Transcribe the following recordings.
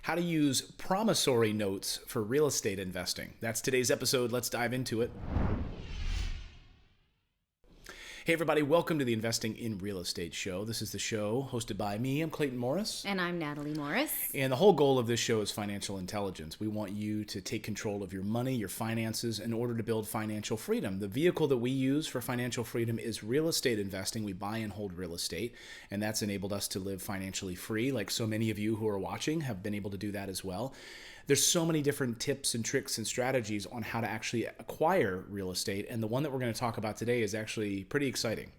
how to use promissory notes for real estate investing. That's today's episode. Let's dive into it. Hey everybody, welcome to the Investing in Real Estate show. This is the show hosted by me. I'm Clayton Morris. And I'm Natali Morris. And the whole goal of this show is financial intelligence. We want you to take control of your money, your finances, in order to build financial freedom. The vehicle that we use for financial freedom is real estate investing. We buy and hold real estate, and that's enabled us to live financially free, like so many of you who are watching have been able to do that as well. There's so many different tips and tricks and strategies on how to actually acquire real estate, and the one that we're going to talk about today is actually pretty exciting.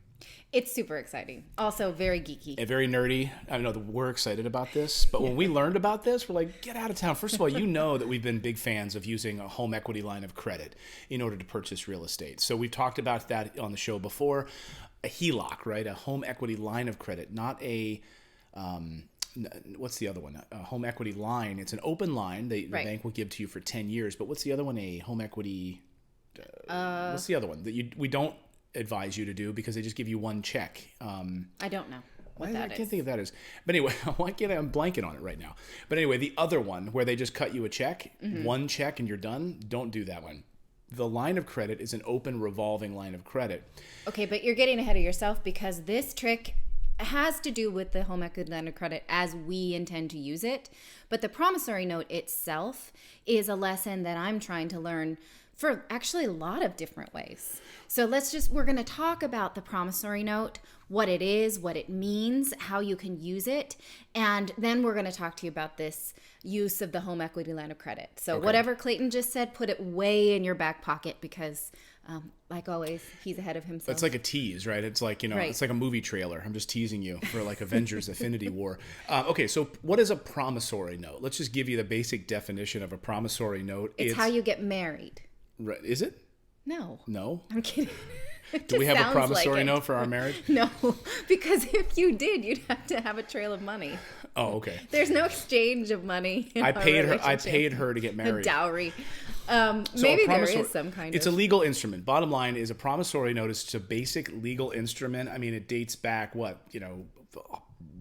It's super exciting. Also very geeky. And very nerdy. I know that we're excited about this, but when we learned about this, we're like, get out of town. First of all, you know that we've been big fans of using a home equity line of credit in order to purchase real estate. So we've talked about that on the show before. A HELOC, right? A home equity line of credit, not a... what's the other one? A home equity line. It's an open line that the bank will give to you for 10 years. But what's the other one? A home equity... what's the other one that we don't advise you to do because they just give you one check? I don't know what that is. I can't think of that is. But anyway, I'm blanking on it right now. But anyway, the other one where they just cut you a check, one check and you're done, don't do that one. The line of credit is an open revolving line of credit. Okay, but you're getting ahead of yourself because this trick has to do with the home equity line of credit as we intend to use it. But the promissory note itself is a lesson that I'm trying to learn for actually a lot of different ways. So we're going to talk about the promissory note, what it is, what it means, how you can use it. And then we're going to talk to you about this use of the home equity line of credit. So whatever Clayton just said, put it way in your back pocket because like always, he's ahead of himself. It's like a tease, right? It's like, It's like a movie trailer. I'm just teasing you for like Avengers Affinity War. Okay, so what is a promissory note? Let's just give you the basic definition of a promissory note. It's how you get married. Right. Is it? No. No? I'm kidding. Do we have a promissory note for our marriage? No, because if you did, you'd have to have a trail of money. Oh, okay. There's no exchange of money. I paid her to get married. A dowry. Maybe there is some kind of. It's a legal instrument. Bottom line is a promissory note is just a basic legal instrument. I mean, it dates back,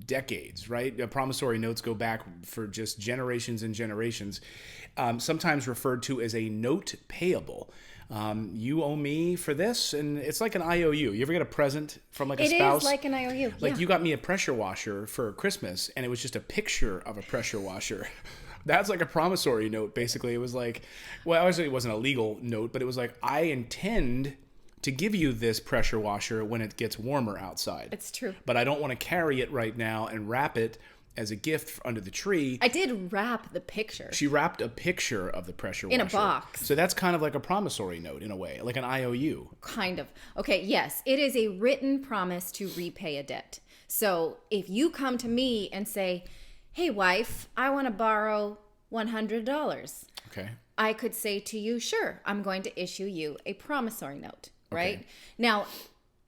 decades, right? Promissory notes go back for just generations and generations, sometimes referred to as a note payable. You owe me for this, and it's like an IOU. You ever get a present from like a spouse? It is like an IOU. Like you got me a pressure washer for Christmas, and it was just a picture of a pressure washer. That's like a promissory note, basically. It was like, well, obviously it wasn't a legal note, but it was like, I intend to give you this pressure washer when it gets warmer outside. It's true. But I don't want to carry it right now and wrap it as a gift under the tree. I did wrap the picture. She wrapped a picture of the pressure washer. In a box. So that's kind of like a promissory note in a way, like an IOU. Kind of. Okay, yes. It is a written promise to repay a debt. So if you come to me and say, hey, wife, I want to borrow $100. Okay. I could say to you, sure, I'm going to issue you a promissory note, right? Okay. Now,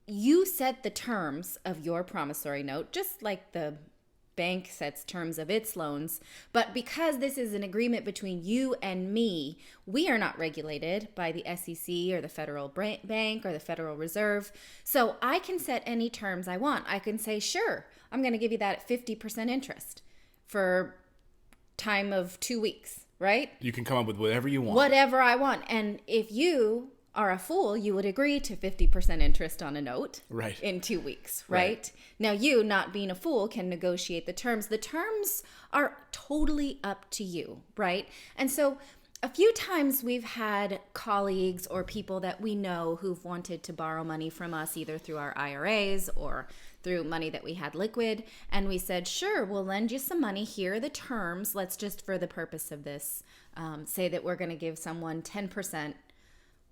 you set the terms of your promissory note, just like the bank sets terms of its loans. But because this is an agreement between you and me, we are not regulated by the SEC or the Federal Bank or the Federal Reserve. So I can set any terms I want. I can say, sure, I'm going to give you that at 50% interest for time of 2 weeks, right? You can come up with whatever you want. Whatever I want. And if you are a fool, you would agree to 50% interest on a note in 2 weeks, right? Now, you, not being a fool, can negotiate the terms. The terms are totally up to you, right? And so a few times we've had colleagues or people that we know who've wanted to borrow money from us either through our IRAs or through money that we had liquid. And we said, sure, we'll lend you some money. Here are the terms. Let's just, for the purpose of this, say that we're going to give someone 10%,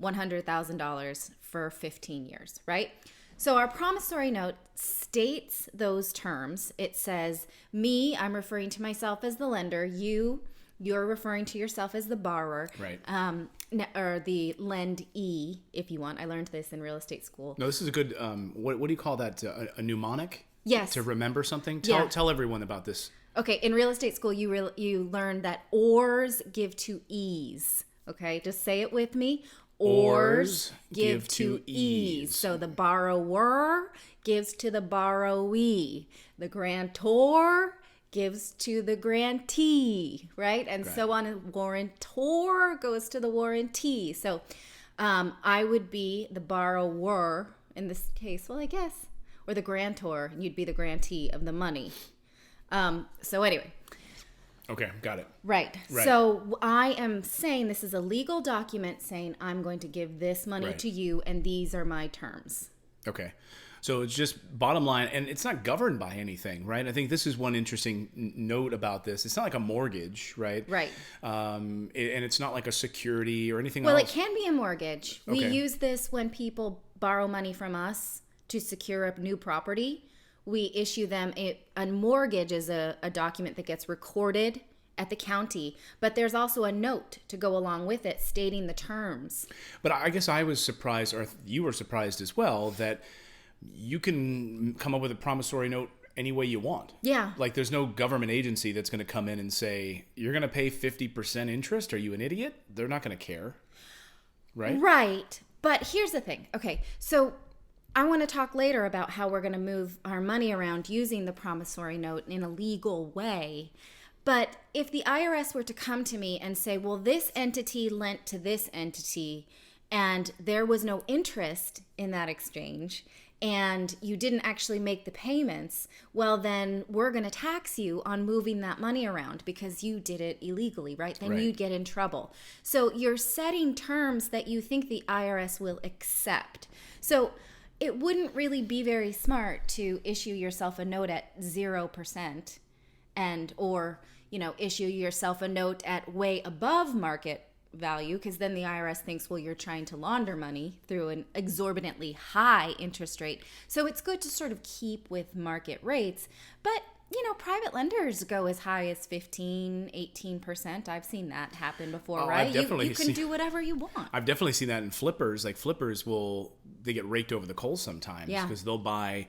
$100,000 for 15 years, right? So our promissory note states those terms. It says, me, I'm referring to myself as the lender. You're referring to yourself as the borrower. Right. Or the lendee, if you want. I learned this in real estate school. No, this is a good, what do you call that? A mnemonic? Yes. To remember something? Tell everyone about this. Okay, in real estate school, you learn that ors give to ease. Okay, just say it with me. Ors give to ease. So the borrower gives to the borrowee. The grantor gives to the grantee, right? And so on. A warrantor goes to the warranty. So I would be the borrower in this case, well, I guess, or the grantor, and you'd be the grantee of the money. So anyway. Okay, got it. Right. So I am saying this is a legal document saying I'm going to give this money to you, and these are my terms. Okay. So it's just bottom line, and it's not governed by anything, right? I think this is one interesting note about this. It's not like a mortgage, right? Right. And it's not like a security or anything else. Well, it can be a mortgage. We use this when people borrow money from us to secure a new property. We issue them a mortgage is a document that gets recorded at the county, but there's also a note to go along with it stating the terms. But I guess I was surprised, or you were surprised as well, that you can come up with a promissory note any way you want. Yeah. Like there's no government agency that's going to come in and say, you're going to pay 50% interest. Are you an idiot? They're not going to care. Right? Right. But here's the thing. Okay. So I want to talk later about how we're going to move our money around using the promissory note in a legal way. But if the IRS were to come to me and say, well, this entity lent to this entity and there was no interest in that exchange and you didn't actually make the payments, well, then we're going to tax you on moving that money around because you did it illegally, right? Then you'd get in trouble. So you're setting terms that you think the IRS will accept. So it wouldn't really be very smart to issue yourself a note at 0% or issue yourself a note at way above market value, because then the IRS thinks, well, you're trying to launder money through an exorbitantly high interest rate. So it's good to sort of keep with market rates. But private lenders go as high as 15, 18%. I've seen that happen before, right? You can do whatever you want. I've definitely seen that in flippers. Like flippers they get raked over the coals sometimes because they'll buy,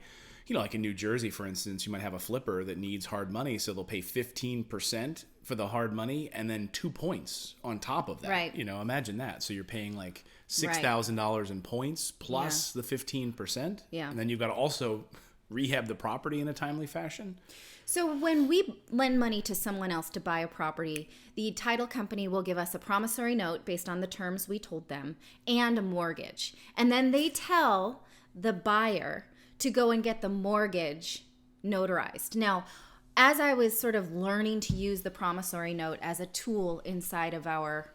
like in New Jersey, for instance, you might have a flipper that needs hard money. So they'll pay 15% for the hard money and then 2 points on top of that. Right. Imagine that. So you're paying like $6,000 in points plus the 15%. Yeah. And then you've got to also rehab the property in a timely fashion. So when we lend money to someone else to buy a property, the title company will give us a promissory note based on the terms we told them and a mortgage. And then they tell the buyer to go and get the mortgage notarized. Now, as I was sort of learning to use the promissory note as a tool inside of our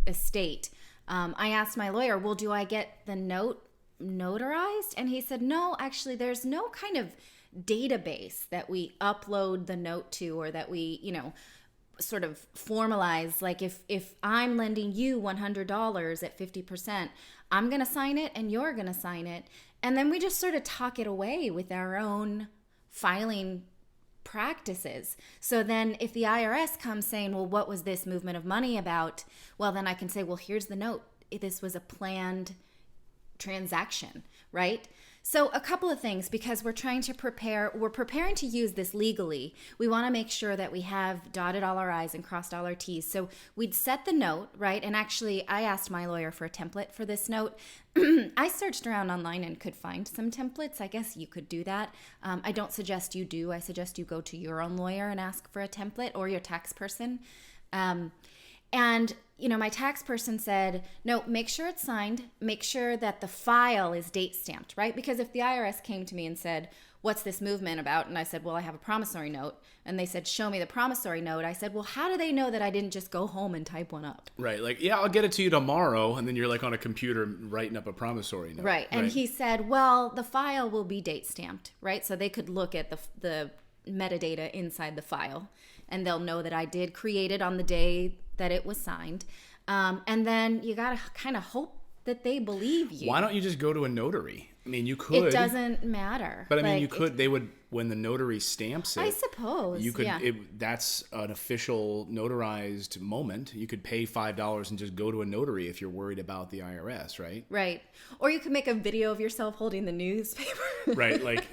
estate, I asked my lawyer, well, do I get the note notarized? And he said, no, actually, there's no kind of database that we upload the note to, or that we, sort of formalize. Like if I'm lending you $100 at 50%, I'm going to sign it and you're going to sign it. And then we just sort of talk it away with our own filing practices. So then if the IRS comes saying, well, what was this movement of money about? Well, then I can say, well, here's the note. This was a planned transaction, right? So a couple of things, because we're preparing to use this legally. We want to make sure that we have dotted all our I's and crossed all our T's. So we'd set the note, right? And actually, I asked my lawyer for a template for this note. I searched around online and could find some templates. I guess you could do that. I don't suggest you do. I suggest you go to your own lawyer and ask for a template, or your tax person. And my tax person said, no, make sure it's signed. Make sure that the file is date stamped, right? Because if the IRS came to me and said, what's this movement about? And I said, well, I have a promissory note. And they said, show me the promissory note. I said, well, how do they know that I didn't just go home and type one up? Right. Like, yeah, I'll get it to you tomorrow. And then you're like on a computer writing up a promissory note. Right. And he said, well, the file will be date stamped, right? So they could look at the metadata inside the file, and they'll know that I did create it on the day that it was signed. And then you got to kind of hope that they believe you. Why don't you just go to a notary? I mean, you could. It doesn't matter. But I mean, you could. They would, when the notary stamps it. I suppose. You could. Yeah. That's an official notarized moment. You could pay $5 and just go to a notary if you're worried about the IRS, right? Right. Or you could make a video of yourself holding the newspaper. Right. Like.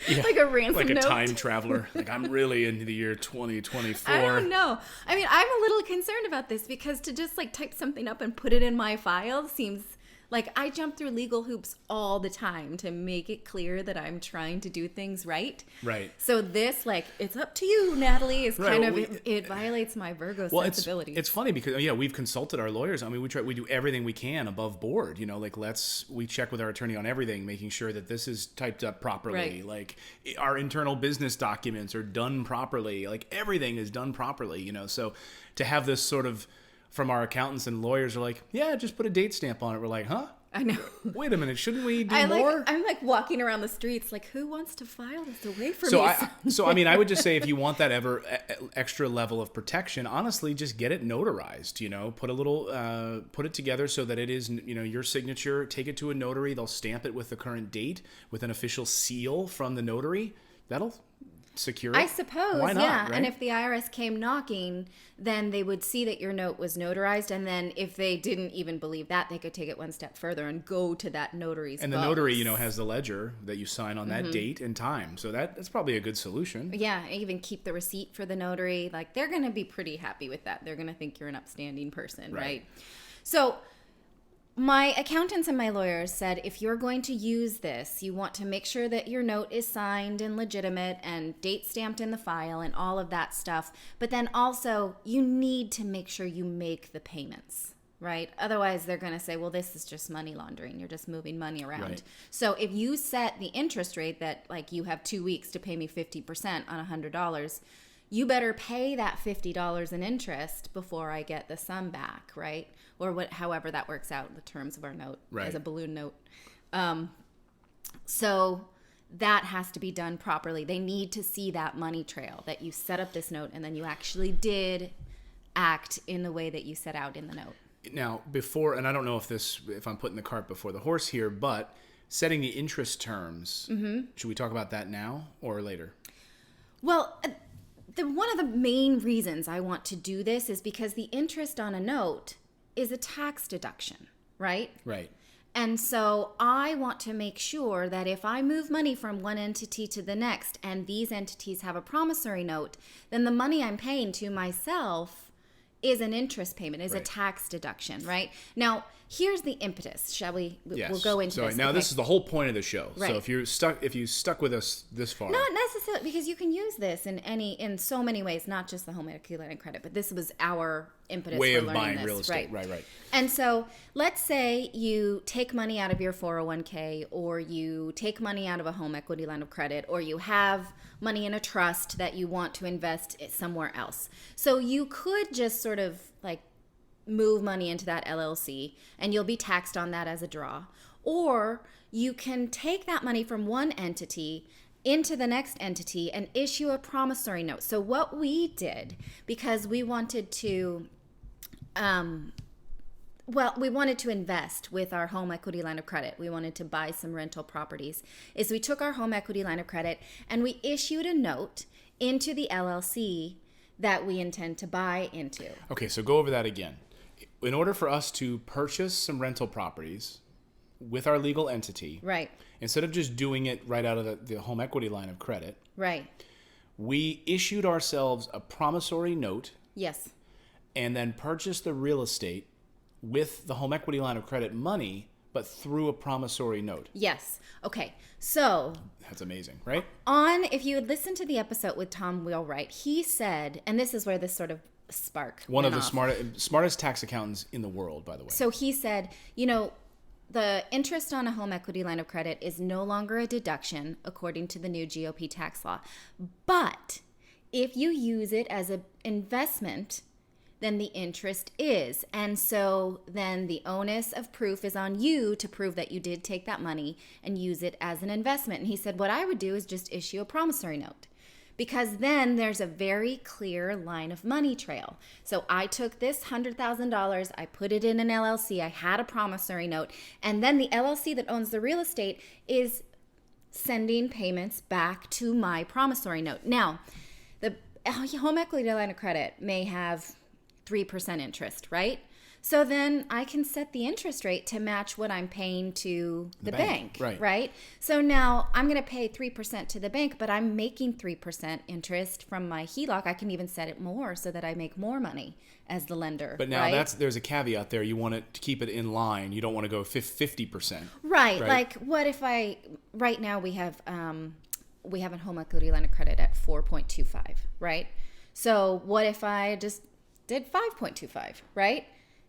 Yeah, like a ransom note. Like a time traveler. Like, I'm really into the year 2024. I don't know. I mean, I'm a little concerned about this, because to just like type something up and put it in my file seems Like, I jump through legal hoops all the time to make it clear that I'm trying to do things right. Right. So this, like, it's up to you, Natalie, is kind of, it violates my Virgo sensibility. It's funny because, we've consulted our lawyers. I mean, we do everything we can above board, like we check with our attorney on everything, making sure that this is typed up properly. Right. Like our internal business documents are done properly. Like everything is done properly, So to have this sort of, from our accountants and lawyers are like, yeah, just put a date stamp on it. We're like, huh? I know. Wait a minute, shouldn't we do more? I'm like walking around the streets like, who wants to file this away from me? I would just say if you want that extra level of protection, honestly, just get it notarized, put a little, put it together so that it is, your signature, take it to a notary. They'll stamp it with the current date with an official seal from the notary. That'll secure it. I suppose, why not, yeah. right? And if the IRS came knocking, then they would see that your note was notarized. And then if they didn't even believe that, they could take it one step further and go to that notary's And the notary, has the ledger that you sign on that date and time. So that's probably a good solution. Yeah, even keep the receipt for the notary. Like, they're going to be pretty happy with that. They're going to think you're an upstanding person, right? So my accountants and my lawyers said, if you're going to use this, you want to make sure that your note is signed and legitimate and date stamped in the file and all of that stuff. But then also, you need to make sure you make the payments, right? Otherwise, they're going to say, well, this is just money laundering. You're just moving money around. Right. So if you set the interest rate that, like, you have 2 weeks to pay me 50% on $100, you better pay that $50 in interest before I get the sum back, right? Or however that works out in the terms of our note, right, as a balloon note. So that has to be done properly. They need to see that money trail, that you set up this note and then you actually did act in the way that you set out in the note. Now, before, and I don't know if I'm putting the cart before the horse here, but setting the interest terms, should we talk about that now or later? Well, one of the main reasons I want to do this is because the interest on a note is a tax deduction, right? Right. And so I want to make sure that if I move money from one entity to the next and these entities have a promissory note, then the money I'm paying to myself is an interest payment, is a tax deduction, right? Now, here's the impetus. Shall we? Yes. We'll go into this. Now, this is the whole point of the show. Right. So if you stuck with us this far, not necessarily, because you can use this in so many ways, not just the home equity line of credit, but this was our impetus way for of learning buying this. real estate. Right. And so let's say you take money out of your 401k, or you take money out of a home equity line of credit, or you have money in a trust that you want to invest somewhere else. So you could just sort of like move money into that LLC and you'll be taxed on that as a draw. Or you can take that money from one entity into the next entity and issue a promissory note. So what we did, because we wanted to we wanted to invest with our home equity line of credit. We wanted to buy some rental properties. Is we took our home equity line of credit and we issued a note into the LLC that we intend to buy into. Okay, so go over that again. In order for us to purchase some rental properties with our legal entity, right, instead of just doing it right out of the home equity line of credit, right, we issued ourselves a promissory note. Yes. And then purchased the real estate with the home equity line of credit money, but through a promissory note. Yes. Okay. So that's amazing, right? If you had listened to the episode with Tom Wheelwright, he said, and this is where this sort of spark one of the off. smartest tax accountants in the world, by the way. So he said, the interest on a home equity line of credit is no longer a deduction according to the new GOP tax law. But if you use it as an investment, then the interest is. And so then the onus of proof is on you to prove that you did take that money and use it as an investment. And he said, what I would do is just issue a promissory note, because then there's a very clear line of money trail. So I took this $100,000, I put it in an LLC, I had a promissory note, and then the LLC that owns the real estate is sending payments back to my promissory note. Now, the home equity line of credit may have 3% interest, right? So then I can set the interest rate to match what I'm paying to the bank, right? So now I'm going to pay 3% to the bank, but I'm making 3% interest from my HELOC. I can even set it more so that I make more money as the lender. But now there's a caveat there. You want it to keep it in line. You don't want to go 50%. Right. Like what if right now we have a home equity line of credit at 4.25, right? So what if I just did 5.25, right?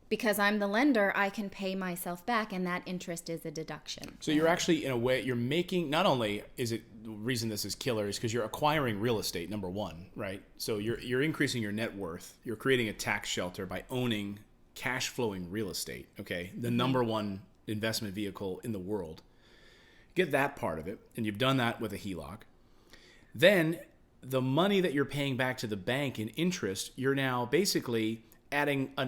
Because I'm the lender, I can pay myself back, and that interest is a deduction. So you're actually, in a way, you're making, not only is it, the reason this is killer is because you're acquiring real estate, number one, right? So you're increasing your net worth. You're creating a tax shelter by owning cash flowing real estate, okay? The number one investment vehicle in the world. Get that part of it, and you've done that with a HELOC. Then the money that you're paying back to the bank in interest, you're now basically adding a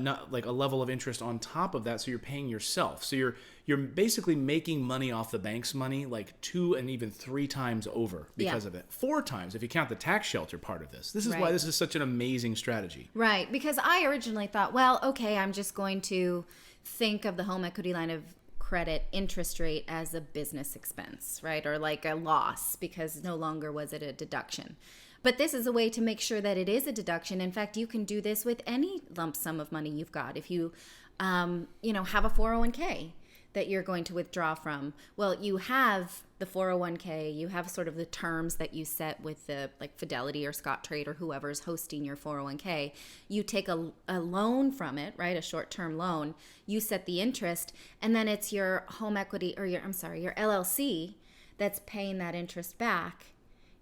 level of interest on top of that, so you're paying yourself. So you're basically making money off the bank's money like 2 and even 3 times over because of it. 4 times if you count the tax shelter part of this. This is why this is such an amazing strategy. Right, because I originally thought, well, okay, I'm just going to think of the home equity line of credit interest rate as a business expense, right? Or like a loss, because no longer was it a deduction. But this is a way to make sure that it is a deduction. In fact, you can do this with any lump sum of money you've got. If you, have a 401k that you're going to withdraw from, well, you have the 401k, you have sort of the terms that you set with the like Fidelity or Scottrade or whoever's hosting your 401k. You take a loan from it, right? A short-term loan. You set the interest, and then it's your home equity or your LLC that's paying that interest back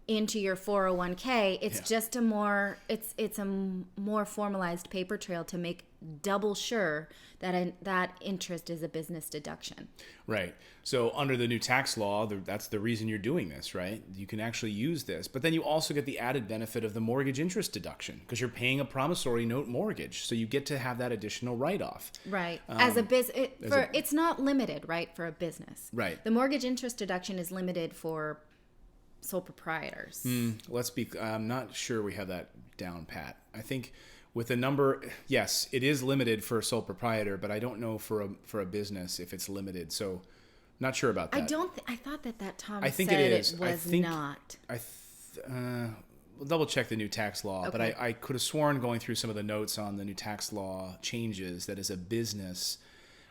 into your 401k. It's just a more formalized paper trail to make double sure that that interest is a business deduction. Right. So under the new tax law, that's the reason you're doing this, right? You can actually use this, but then you also get the added benefit of the mortgage interest deduction because you're paying a promissory note mortgage, so you get to have that additional write-off. Right. As a business, it's not limited, right, for a business. Right. The mortgage interest deduction is limited for sole proprietors. I'm not sure we have that down pat. I think with the number, yes, it is limited for a sole proprietor, but I don't know for a business if it's limited. So not sure about that. I thought that Tom said it was not. We'll double check the new tax law, Okay. but I could have sworn going through some of the notes on the new tax law changes that as a business,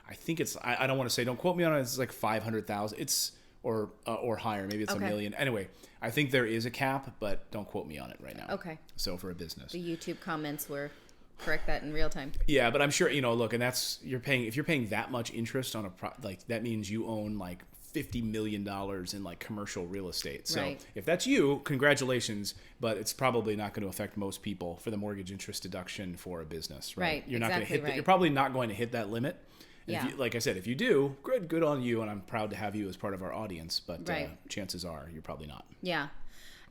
I think it's, I don't want to say, don't quote me on it, it's like 500,000. It's, or higher, maybe it's $1 million. Anyway, I think there is a cap, but don't quote me on it right now. Okay. So for a business, the YouTube comments were correct that in real time. Yeah, but I'm sure look, and that's if you're paying that much interest on that means you own like $50 million in like commercial real estate. So if that's you, congratulations, but it's probably not going to affect most people for the mortgage interest deduction for a business, right? You're not going to hit that. You're probably not going to hit that limit. And if you, like I said, if you do, good on you, and I'm proud to have you as part of our audience, but chances are you're probably not. Yeah.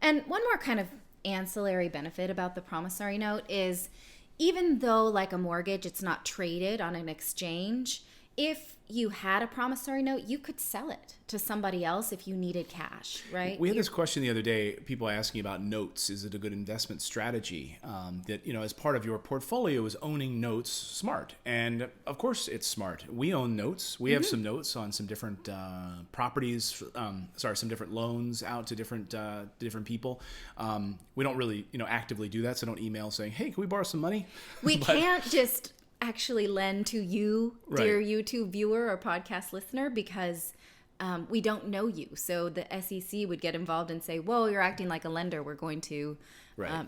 And one more kind of ancillary benefit about the promissory note is even though like a mortgage, it's not traded on an exchange, if you had a promissory note, you could sell it to somebody else if you needed cash, right? We had this question the other day, people asking about notes. Is it a good investment strategy? That, as part of your portfolio is owning notes smart. And of course it's smart. We own notes. We have some notes on some different properties, some different loans out to different people. We don't really, actively do that. So don't email saying, hey, can we borrow some money? We can't just actually lend to you, dear YouTube viewer or podcast listener, because we don't know you. So the SEC would get involved and say, whoa, you're acting like a lender. We're going to...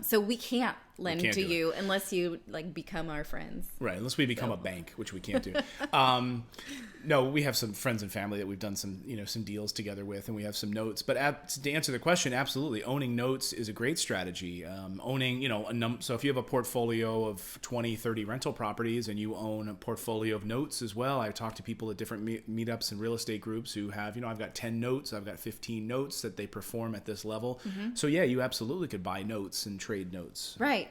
so we can't lend to you unless you become our friends. Right, unless we become a bank, which we can't do. No, we have some friends and family that we've done some deals together with, and we have some notes. But to answer the question, absolutely, owning notes is a great strategy. Owning, so if you have a portfolio of 20, 30 rental properties and you own a portfolio of notes as well, I've talked to people at different meetups and real estate groups who have, I've got 10 notes, I've got 15 notes that they perform at this level. So yeah, you absolutely could buy notes and trade notes. Right.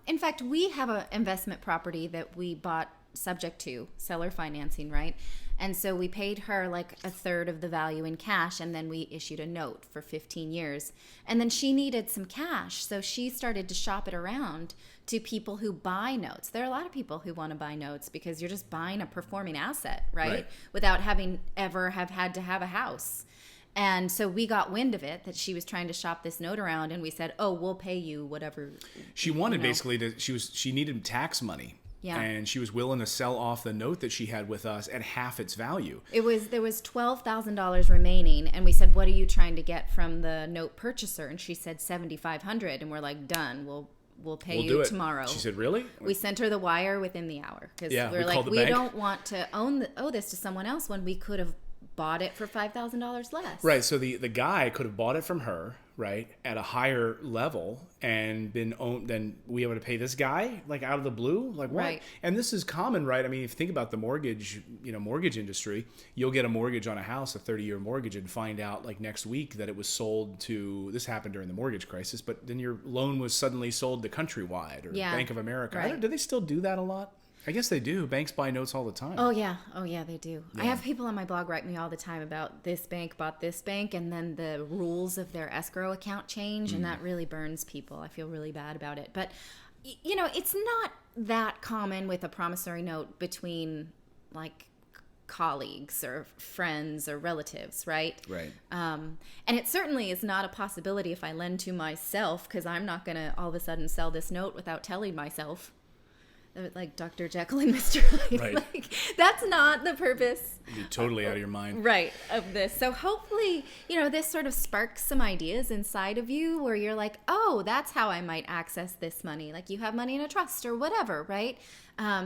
In fact, we have an investment property that we bought subject to seller financing, right? And so we paid her like a third of the value in cash, and then we issued a note for 15 years. And then she needed some cash, so she started to shop it around to people who buy notes. There are a lot of people who want to buy notes because you're just buying a performing asset, right? Without having ever have had to have a house. And so we got wind of it, that she was trying to shop this note around, and we said, oh, we'll pay you whatever. She wanted basically she needed tax money. Yeah. And she was willing to sell off the note that she had with us at half its value. There was $12,000 remaining, and we said, what are you trying to get from the note purchaser? And she said $7,500, and we're like, done. We'll pay you tomorrow. She said, really? We sent her the wire within the hour, because we're like, we don't want to owe this to someone else when we could have bought it for $5,000 less. Right. So the guy could have bought it from her, right, at a higher level and been owned. Then we able to pay this guy like out of the blue, like what? Right. And this is common, right? I mean, if you think about the mortgage industry, you'll get a mortgage on a house, a 30-year mortgage, and find out like next week that it was sold to. This happened during the mortgage crisis, but then your loan was suddenly sold to Countrywide or Bank of America. Right. Do they still do that a lot? I guess they do. Banks buy notes all the time. Oh, yeah, they do. Yeah. I have people on my blog write me all the time about this bank bought this bank, and then the rules of their escrow account change, and that really burns people. I feel really bad about it. But, it's not that common with a promissory note between, like, colleagues or friends or relatives, right? Right. And it certainly is not a possibility if I lend to myself, because I'm not going to all of a sudden sell this note without telling myself. Like Dr. Jekyll and Mr. Hyde. Right. Like, that's not the purpose. You're totally out of your mind. Right, of this. So hopefully, this sort of sparks some ideas inside of you where you're like, oh, that's how I might access this money. Like you have money in a trust or whatever, right?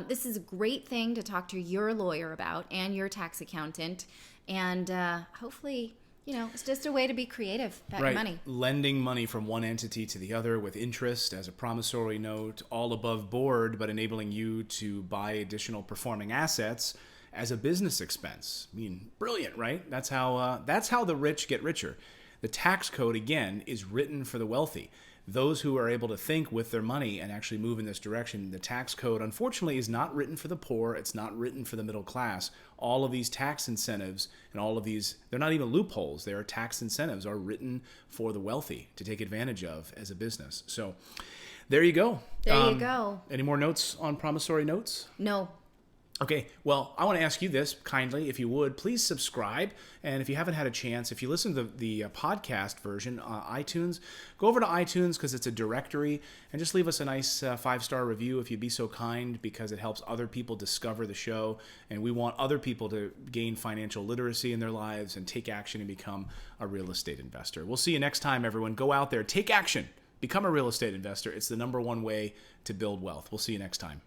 This is a great thing to talk to your lawyer about and your tax accountant. And hopefully, it's just a way to be creative about money. Lending money from one entity to the other with interest as a promissory note, all above board, but enabling you to buy additional performing assets as a business expense. I mean, brilliant, right? That's how the rich get richer. The tax code, again, is written for the wealthy. Those who are able to think with their money and actually move in this direction. The tax code, unfortunately, is not written for the poor. It's not written for the middle class. All of these tax incentives and all of these, they're not even loopholes. They are tax incentives are written for the wealthy to take advantage of as a business. So there you go. There you go. Any more notes on promissory notes? No. Okay, well, I want to ask you this kindly, if you would, please subscribe. And if you haven't had a chance, if you listen to the podcast version on iTunes, go over to iTunes because it's a directory and just leave us a nice 5-star review if you'd be so kind, because it helps other people discover the show. And we want other people to gain financial literacy in their lives and take action and become a real estate investor. We'll see you next time, everyone. Go out there, take action, become a real estate investor. It's the #1 way to build wealth. We'll see you next time.